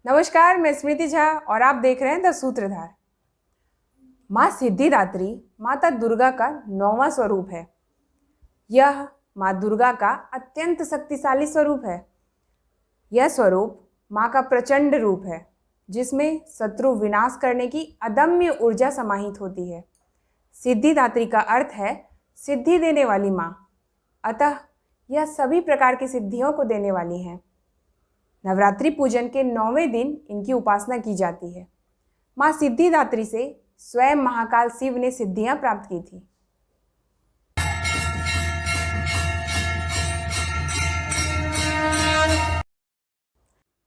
नमस्कार, मैं स्मृति झा और आप देख रहे हैं द सूत्रधार। माँ सिद्धिदात्री माता दुर्गा का 9वां स्वरूप है। यह माँ दुर्गा का अत्यंत शक्तिशाली स्वरूप है। यह स्वरूप माँ का प्रचंड रूप है, जिसमें शत्रु विनाश करने की अदम्य ऊर्जा समाहित होती है। सिद्धिदात्री का अर्थ है सिद्धि देने वाली माँ, अतः यह सभी प्रकार की सिद्धियों को देने वाली है। नवरात्रि पूजन के 9वें दिन इनकी उपासना की जाती है। माँ सिद्धिदात्री से स्वयं महाकाल शिव ने सिद्धियां प्राप्त की थी।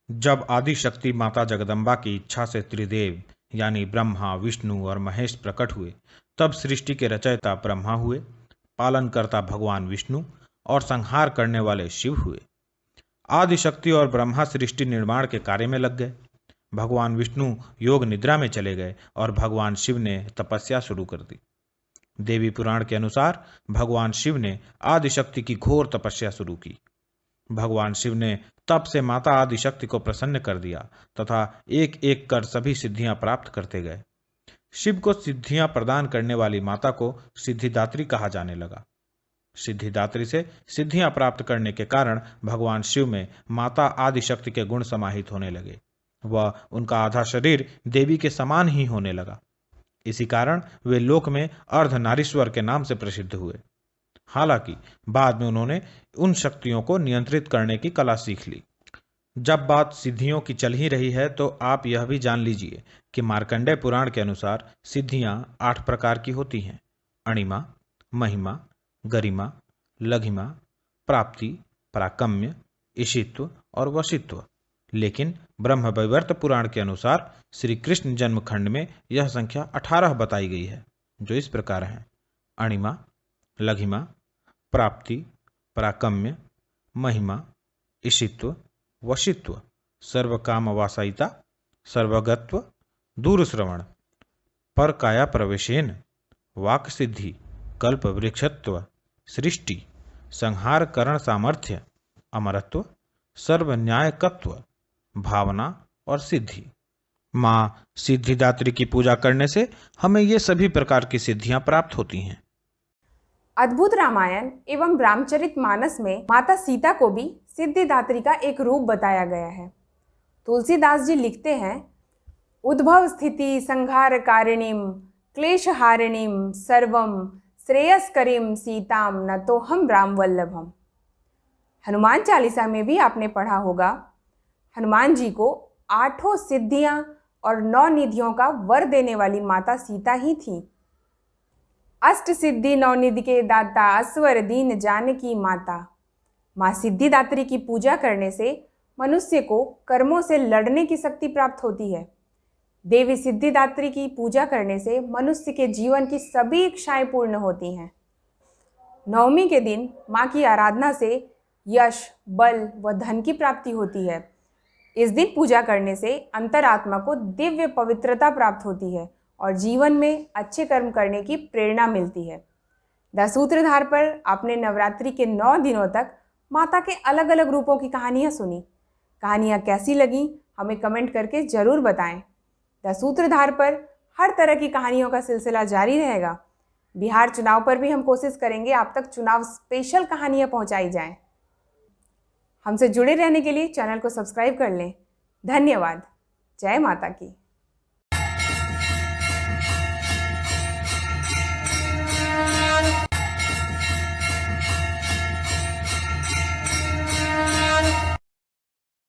जब आदिशक्ति माता जगदम्बा की इच्छा से त्रिदेव यानी ब्रह्मा, विष्णु और महेश प्रकट हुए, तब सृष्टि के रचयिता ब्रह्मा हुए, पालनकर्ता भगवान विष्णु और संहार करने वाले शिव हुए। आदिशक्ति और ब्रह्मा सृष्टि निर्माण के कार्य में लग गए। भगवान विष्णु योग निद्रा में चले गए और भगवान शिव ने तपस्या शुरू कर दी। देवी पुराण के अनुसार भगवान शिव ने आदिशक्ति की घोर तपस्या शुरू की। भगवान शिव ने तप से माता आदिशक्ति को प्रसन्न कर दिया तथा एक एक कर सभी सिद्धियां प्राप्त करते गए। शिव को सिद्धियां प्रदान करने वाली माता को सिद्धिदात्री कहा जाने लगा। सिद्धिदात्री से सिद्धियां प्राप्त करने के कारण भगवान शिव में माता आदिशक्ति के गुण समाहित होने लगे। वह उनका आधा शरीर देवी के समान ही होने लगा। इसी कारण वे लोक में अर्धनारीश्वर के नाम से प्रसिद्ध हुए। हालांकि बाद में उन्होंने उन शक्तियों को नियंत्रित करने की कला सीख ली। जब बात सिद्धियों की चल ही रही है तो आप यह भी जान लीजिए कि मार्कंडेय पुराण के अनुसार सिद्धियां 8 प्रकार की होती हैं: अणिमा, महिमा, गरिमा, लघिमा, प्राप्ति, पराकम्य, ईशित्व और वशित्व। लेकिन ब्रह्मवैवर्त पुराण के अनुसार श्री कृष्ण जन्मखंड में यह संख्या 18 बताई गई है, जो इस प्रकार है: अणिमा, लघिमा, प्राप्ति, पराकम्य, महिमा, ईशित्व, वशित्व, सर्वकाम वासायिता, सर्वगत्व, दूरश्रवण, परकाया प्रवेशेन, वाक सिद्धि, कल्प वृक्षत्व, सृष्टि, संहार करण सामर्थ्य, अमरत्व, सर्व न्यायकत्व, भावना और सिद्धि। माँ सिद्धिदात्री की पूजा करने से हमें ये सभी प्रकार की सिद्धियां प्राप्त होती हैं। अद्भुत रामायण एवं रामचरितमानस में माता सीता को भी सिद्धिदात्री का एक रूप बताया गया है। तुलसीदास जी लिखते हैं, उद्भव स्थिति संहार कारिणीम क्लेशहारिणीम सर्वम श्रेयस्करीम सीताम न तो हम राम वल्लभम। हनुमान चालीसा में भी आपने पढ़ा होगा, हनुमान जी को 8 सिद्धियां और 9 निधियों का वर देने वाली माता सीता ही थी। अष्ट सिद्धि 9 निधि के दाता अस्वर दीन जानकी माता। माँ सिद्धिदात्री की पूजा करने से मनुष्य को कर्मों से लड़ने की शक्ति प्राप्त होती है। देवी सिद्धिदात्री की पूजा करने से मनुष्य के जीवन की सभी इच्छाएं पूर्ण होती हैं। नवमी के दिन माँ की आराधना से यश, बल व धन की प्राप्ति होती है। इस दिन पूजा करने से अंतरात्मा को दिव्य पवित्रता प्राप्त होती है और जीवन में अच्छे कर्म करने की प्रेरणा मिलती है। द सूत्रधार पर आपने नवरात्रि के 9 दिनों तक माता के अलग अलग रूपों की कहानियाँ सुनी। कहानियाँ कैसी लगी हमें कमेंट करके ज़रूर बताएं। द सूत्रधार पर हर तरह की कहानियों का सिलसिला जारी रहेगा। बिहार चुनाव पर भी हम कोशिश करेंगे आप तक चुनाव स्पेशल कहानियाँ पहुँचाई जाएं। हमसे जुड़े रहने के लिए चैनल को सब्सक्राइब कर लें। धन्यवाद। जय माता की।